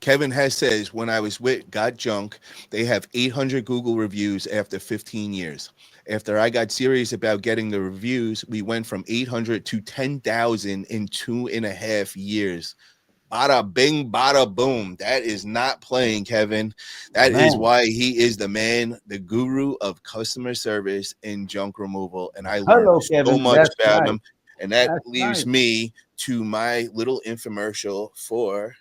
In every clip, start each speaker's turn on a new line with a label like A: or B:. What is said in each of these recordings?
A: Kevin Hess says, when I was with Got Junk, they have 800 Google reviews after 15 years. After I got serious about getting the reviews, we went from 800 to 10,000 in 2.5 years. Bada bing, bada boom. That is not playing, Kevin. That is
B: Man.
A: why he is the man, the guru of customer service and junk removal. And I learned
B: Hello,
A: so
B: Kevin.
A: much
B: That's
A: about
B: right.
A: him. And that
B: That's
A: leaves
B: right.
A: me to my little infomercial for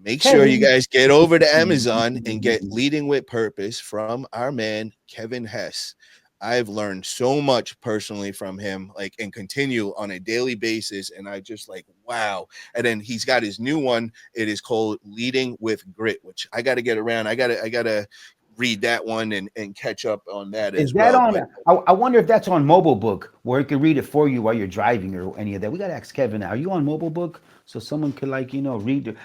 A: make sure you
B: Kevin.
A: guys get over to Amazon and get Leading with Purpose from our man, Kevin Hess. I've learned so much personally from him, like, and continue on a daily basis. And I just like, wow. And then he's got his new one. It is called Leading with Grit, which I got to get around. I gotta read that one and catch up on that
B: Is
A: as
B: that
A: well.
B: on?
A: But
B: I wonder if that's on mobile book where it can read it for you while you're driving or any of that. We got to ask Kevin. Are you on mobile book so someone could read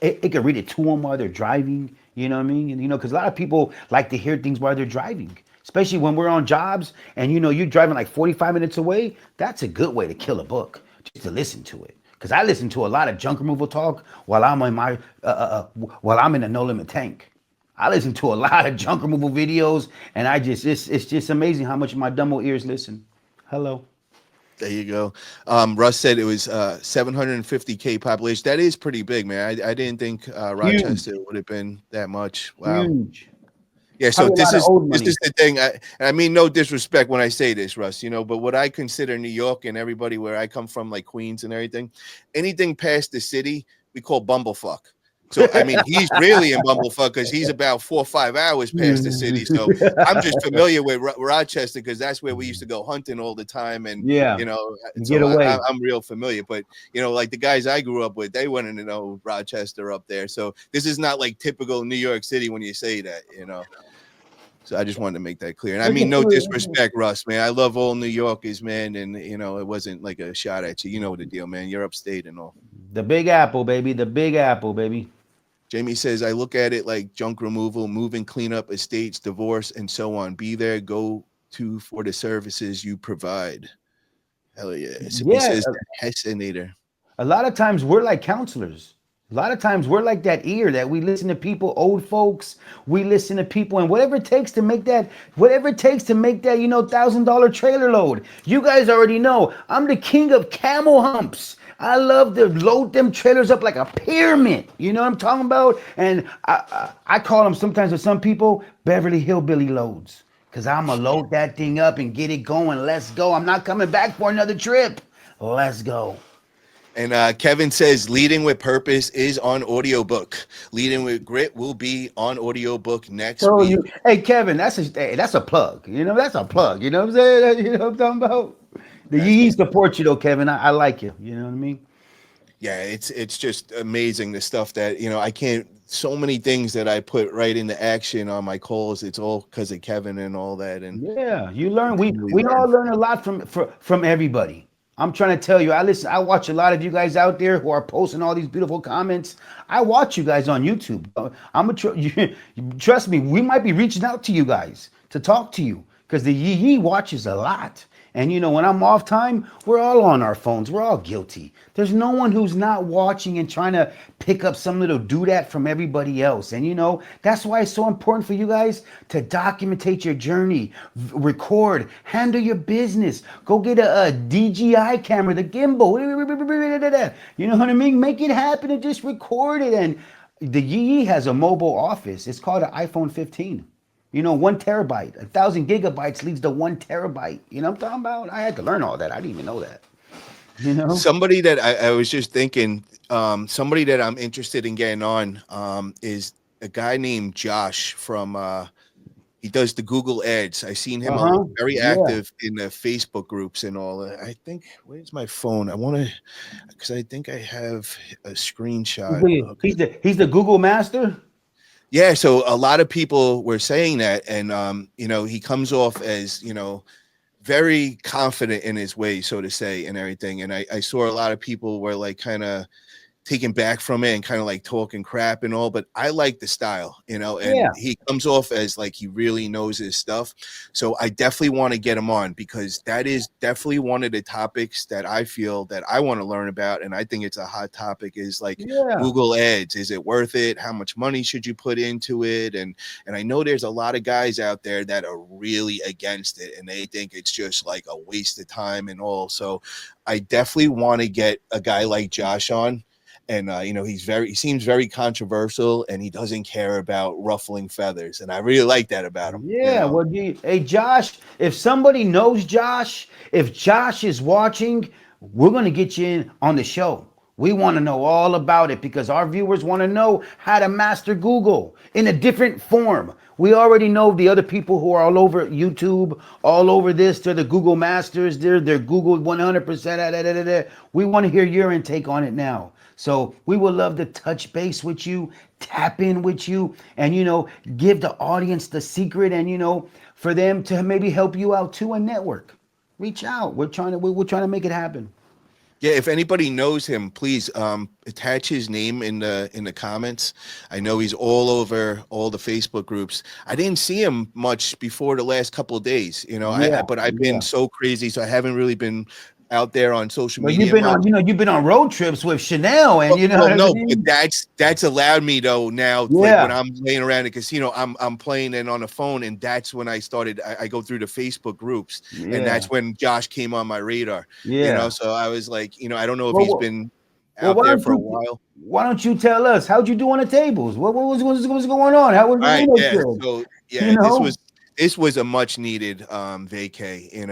B: it could read it to them while they're driving. You know what I mean? And because a lot of people like to hear things while they're driving, especially when we're on jobs and you're driving like 45 minutes away. That's a good way to kill a book, just to listen to it. Because I listen to a lot of junk removal talk while I'm in my while I'm in a no limit tank. I listen to a lot of junk removal videos, and it's just amazing how much my dumbo ears listen. Hello.
A: there you go. Russ said it was 750K population. That is pretty big, man. I didn't think
B: Huge,
A: Rochester would have been that much. Wow.
B: huge.
A: Yeah, so
B: Probably a
A: this
B: lot of
A: is
B: old
A: this
B: money.
A: is the thing. I mean no disrespect when I say this, Russ, but what I consider New York and everybody where I come from, like Queens and everything, anything past the city, we call bumblefuck. So I mean, he's really in bumblefuck because he's about 4 or 5 hours past the city. So I'm just familiar with Rochester because that's where we used to go hunting all the time, and
B: Yeah,
A: you know,
B: you get
A: so
B: away.
A: I'm real familiar. But like the guys I grew up with, they wanted to know Rochester up there. So this is not like typical New York City when you say that. So I just wanted to make that clear. And I mean, no disrespect, Russ, man. I love all New Yorkers, man. And, it wasn't like a shot at you. You know the deal, man. You're upstate and all.
B: The Big Apple, baby. The Big Apple, baby.
A: Jamie says, I look at it like junk removal, moving, cleanup, estates, divorce, and so on. Be there, go to for the services you provide. Hell yeah. Sippy
B: Yeah,
A: says, the Hessinator.
B: a lot of times we're like counselors. A lot of times we're like that ear that we listen to people, old folks. We listen to people, and whatever it takes to make that, $1,000 trailer load. You guys already know I'm the king of camel humps. I love to load them trailers up like a pyramid. You know what I'm talking about? And I call them sometimes with some people Beverly Hillbilly loads. Cause I'ma load that thing up and get it going. Let's go. I'm not coming back for another trip. Let's go.
A: And Kevin says, Leading with Purpose is on audiobook. Leading with Grit will be on audiobook next
B: So
A: week.
B: hey Kevin, that's a plug. That's a plug. You know what I'm saying? You know what I'm talking about? The
A: That's
B: Yee
A: what's
B: support you though, Kevin. I like you. You know what I mean?
A: Yeah, it's just amazing the stuff that I can't. So many things that I put right into action on my calls. It's all because of Kevin and all that, and
B: Yeah, you learn. We
A: continually
B: we
A: learn.
B: all learn a lot from everybody. I'm trying to tell you. I watch a lot of you guys out there who are posting all these beautiful comments. I watch you guys on YouTube. Trust me. We might be reaching out to you guys to talk to you because the Yee watches a lot. And when I'm off time, we're all on our phones. We're all guilty. There's no one who's not watching and trying to pick up some little doodad from everybody else. And that's why it's so important for you guys to documentate your journey, record, handle your business. Go get a DJI camera, the gimbal. You know what I mean? Make it happen and just record it. And the Yee has a mobile office. It's called an iPhone 15. 1 terabyte, 1,000 gigabytes leads to 1 terabyte. You know what I'm talking about? I had to learn all that. I didn't even know that. You know?
A: Somebody that I was just thinking, somebody that I'm interested in getting on, is a guy named Josh from. He does the Google ads. I seen him
B: Uh-huh.
A: very
B: Yeah.
A: active in the Facebook groups and all. I think where's my phone? I want to because I think I have a
B: He's
A: screenshot.
B: the,
A: Okay.
B: he's the, he's the Google master.
A: Yeah, so a lot of people were saying that, and he comes off as very confident in his way, so to say, and everything. And I saw a lot of people were like kind of taken back from it and kind of like talking crap and all, but I like the style, and
B: Yeah.
A: he comes off as like he really knows his stuff. So I definitely want to get him on because that is definitely one of the topics that I feel that I want to learn about. And I think it's a hot topic is like
B: Yeah.
A: Google ads. Is it worth it? How much money should you put into it? And I know there's a lot of guys out there that are really against it and they think it's just like a waste of time and all. So I definitely want to get a guy like Josh on. And he seems very controversial and he doesn't care about ruffling feathers. And I really like that about him,
B: Yeah, well, hey, Josh, if somebody knows Josh, if Josh is watching, we're going to get you in on the show. We want to know all about it because our viewers want to know how to master Google in a different form. We already know the other people who are all over YouTube, all over this. They're the Google masters. They're Google 100%. We want to hear your intake on it now. So we would love to touch base with you, tap in with you, and give the audience the secret, and for them to maybe help you out too and network. Reach out. We're trying to make it happen.
A: Yeah, if anybody knows him, please attach his name in the comments. I know he's all over all the Facebook groups. I didn't see him much before the last couple of days,
B: Yeah,
A: but I've been
B: yeah.
A: so crazy, so I haven't really been out there on social
B: But you've
A: media
B: been
A: much.
B: on, you've been on road trips with Chanel, and
A: Well,
B: you know
A: well,
B: what I
A: no, but
B: mean.
A: that's allowed me though now. Like when
B: Yeah,
A: I'm laying around the casino, I'm playing and on the phone, and that's when I started. I go through the Facebook groups, and
B: yeah,
A: that's when Josh came on my radar.
B: yeah.
A: So I was like, I don't know if
B: Well,
A: he's
B: well,
A: been
B: well,
A: out there for a while.
B: why don't you tell us how'd you do on the tables? What's going on? How was the
A: All right,
B: Reno
A: yeah.
B: trip?
A: So
B: You
A: yeah, this
B: know?
A: was this was a much needed vacay, and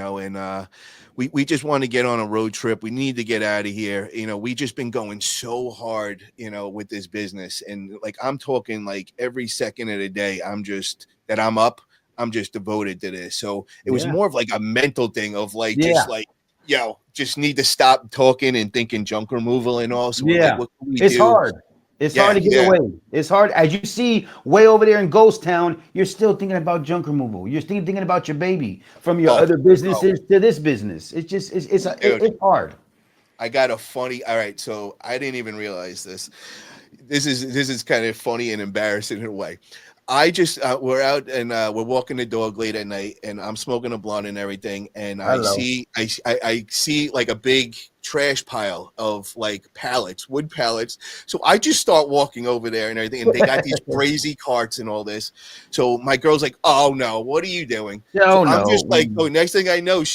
A: we just want to get on a road trip. We need to get out of here. We just been going so hard, with this business, and like I'm talking like every second of the day, I'm up. I'm just devoted to this. So it was
B: Yeah,
A: more of like a mental thing of like just
B: yeah,
A: like just need to stop talking and thinking junk removal and all. So we're like,
B: yeah.
A: what can we
B: It's
A: do?
B: hard. It's hard
A: Yeah,
B: to get
A: yeah.
B: away. It's hard. As you see, way over there in Ghost Town, you're still thinking about junk removal. You're still thinking about your baby from your
A: Oh,
B: other
A: oh,
B: businesses to this business. It's just,
A: dude.
B: it's hard.
A: I got a funny. All right, so I didn't even realize this. This is kind of funny and embarrassing in a way. I just we're out and we're walking the dog late at night, and I'm smoking a blunt and everything, and I
B: Hello.
A: see I see like a big trash pile of like pallets, wood pallets. So I just start walking over there and everything, and they got these crazy carts and all this. So my girl's like, "Oh no, what are you doing?" So
B: No,
A: I'm
B: no.
A: just like, "Oh." Next thing I know,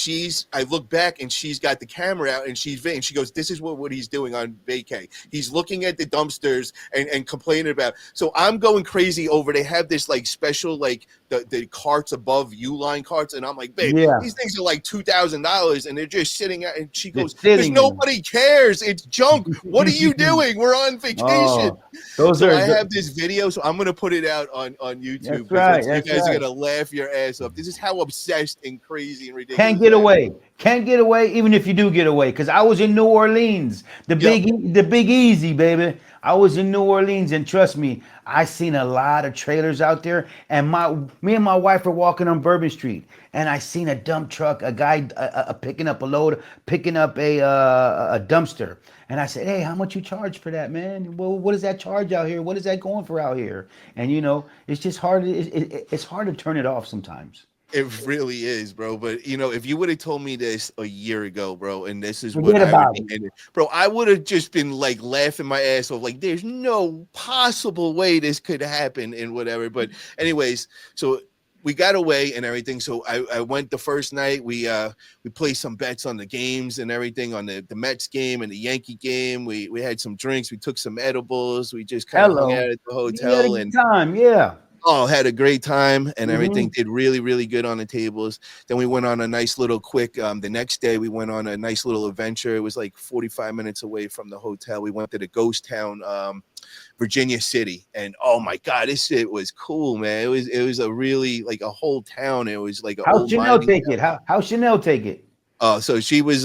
A: I look back and she's got the camera out and and she goes, "This is what he's doing on vacay. He's looking at the dumpsters and complaining about." So I'm going crazy over. They have this like special like the carts above Uline carts, and I'm like, "Babe,
B: Yeah,
A: these things are like $2,000, and they're just sitting out." And she goes,
B: just
A: "Because
B: sitting there.
A: nobody cares. It's junk. What are you doing? We're on vacation."
B: Oh, those
A: So
B: are.
A: I have this video, so I'm gonna put it out on YouTube
B: That's
A: because
B: right.
A: you
B: That's
A: guys are
B: right.
A: gonna laugh your ass off. This is how obsessed and crazy and
B: Can't
A: ridiculous
B: get
A: I am.
B: away. Can't get away, even if you do get away. Cause I was in New Orleans,
A: Yep.
B: the Big Easy, baby. I was in New Orleans, and trust me, I seen a lot of trailers out there. And me and my wife were walking on Bourbon Street, and I seen a dump truck, a guy picking up a load, picking up a dumpster. And I said, "Hey, how much you charge for that, man? Well, what is that charge out here? What is that going for out here?" And it's just hard. It's hard to turn it off sometimes.
A: It really is, bro. But if you would have told me this a year ago, bro, and this is what
B: Forget
A: I would
B: about
A: be
B: it.
A: in it, bro, I would have just been like laughing my ass off. Like, there's no possible way this could happen and whatever. But anyways, so we got away and everything. So I went the first night. We placed some bets on the games and everything on the Mets game and the Yankee game. We had some drinks. We took some edibles. We just kind of hung out
B: Hello.
A: at the
B: You had a
A: hotel
B: good
A: and
B: time, yeah.
A: had a great time and everything.
B: Hmm.
A: Did really, really good on the tables. Then we went on a nice little quick. The next day, we went on a nice little adventure. It was like 45 minutes away from the hotel. We went to the ghost town, Virginia City, and oh my god, this shit was cool, man. It was a really like a whole town. It was like an
B: How's
A: old
B: Chanel
A: mining.
B: take it? How Chanel take it?
A: So she was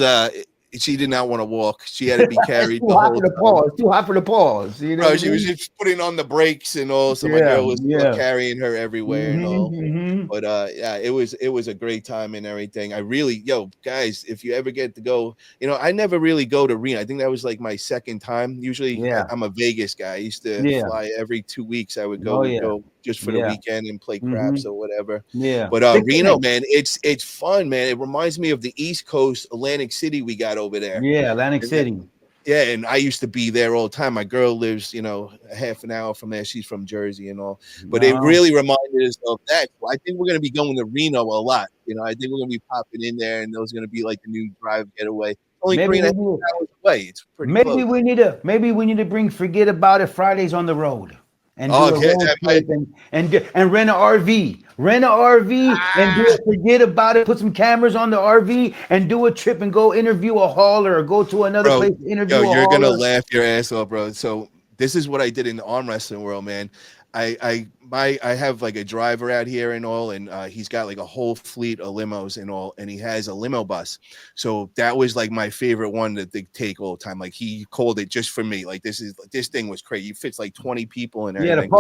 A: she did not want to walk. She had to be
B: It's
A: carried
B: too
A: the
B: hot
A: whole
B: for the
A: time.
B: paws. Too hot for the paws. You know
A: Bro,
B: what I
A: she was
B: mean?
A: just putting on the brakes and all. So my
B: Yeah,
A: girl was
B: yeah.
A: carrying her everywhere and all.
B: Hmm.
A: But yeah, it was a great time and everything. I really, yo, guys, if you ever get to go, I never really go to Reno. I think that was like my second time. Usually,
B: Yeah,
A: I'm a Vegas guy. I used to
B: yeah.
A: fly every 2 weeks. I would go,
B: Oh
A: would
B: yeah,
A: go just for the
B: yeah.
A: weekend and play
B: Hmm.
A: craps or whatever.
B: Yeah.
A: But
B: Big
A: Reno,
B: time.
A: man, it's fun, man. It reminds me of the East Coast, Atlantic City we got over there.
B: Yeah, Atlantic
A: And
B: City.
A: yeah, and I used to be there all the time. My girl lives, a half an hour from there. She's from Jersey and all. But it
B: Uh-huh.
A: really reminded us of that. So I think we're gonna be going to Reno a lot. I think we're gonna be popping in there, and those gonna be like the new drive getaway. Only
B: Maybe
A: three and a
B: we
A: half
B: need.
A: hours away. It's pretty close.
B: Maybe we need to bring Forget About It Fridays on the road and
A: Oh,
B: do a
A: okay,
B: road
A: that might.
B: trip and rent an RV. Rent an RV and do
A: Ah,
B: a Forget About It. Put some cameras on the RV and do a trip and go interview a hauler or go to another
A: bro,
B: place to
A: yo,
B: interview a
A: you're gonna
B: hauler.
A: laugh your ass off, bro. So this is what I did in the arm wrestling world, man. I have like a driver out here and all, and he's got like a whole fleet of limos and all, and he has a limo bus. So that was like my favorite one that they take all the time. Like he called it just for me. Like this thing was crazy. It fits like 20 people and
B: Yeah,
A: everything.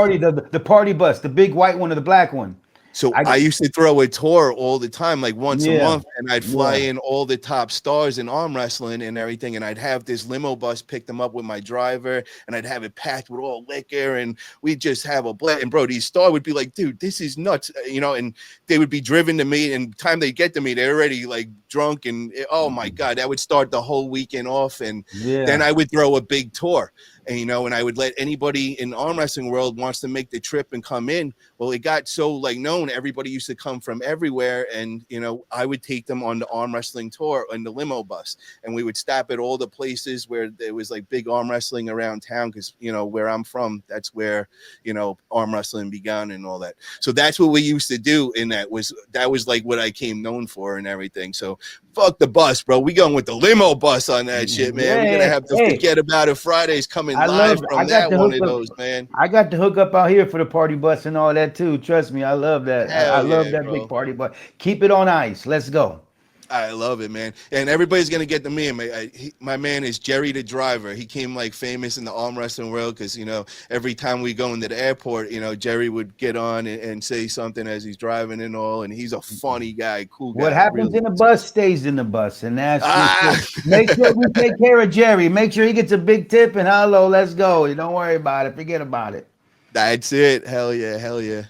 B: the party bus, the big white one or the black one.
A: So
B: I
A: I used to throw a tour all the time, like once a
B: yeah,
A: month, and I'd fly
B: yeah.
A: in all the top stars in arm wrestling and everything, and I'd have this limo bus pick them up with my driver, and I'd have it packed with all liquor, and we'd just have a blast. And bro, these stars would be like, "Dude, this is nuts," and they would be driven to me, and time they get to me, they're already like drunk, and oh my god, that would start the whole weekend off, and then
B: Yeah.
A: I would throw a big tour, and I would let anybody in arm wrestling world wants to make the trip and come in. Well, it got so like known, everybody used to come from everywhere, and I would take them on the arm wrestling tour on the limo bus, and we would stop at all the places where there was like big arm wrestling around town, because where I'm from, that's where arm wrestling began and all that. So that's what we used to do, and that was like what I came known for and everything. So fuck the bus, bro. We going with the limo bus on that shit, man. We're gonna
B: Yeah,
A: have to
B: hey,
A: forget about it Fridays coming
B: I
A: live
B: love. I
A: from
B: got
A: that
B: to
A: one
B: hook
A: of
B: up.
A: those, man.
B: I got to hook up out here for the party bus and all that too. Trust me, I love that. I
A: Hell
B: love
A: yeah,
B: that big
A: bro.
B: party bus. Keep it on ice. Let's go.
A: I love it, man. And everybody's gonna get to me. My man is Jerry the driver. He came like famous in the arm wrestling world because every time we go into the airport, Jerry would get on and say something as he's driving and all. And he's a funny guy, cool
B: What
A: guy,
B: happens
A: really.
B: in the bus stays in the bus, and that's just
A: Ah,
B: it. Make sure we take care of Jerry. Make sure he gets a big tip and hello, let's go. You don't worry about it. Forget about it.
A: that's it. Hell yeah, hell yeah.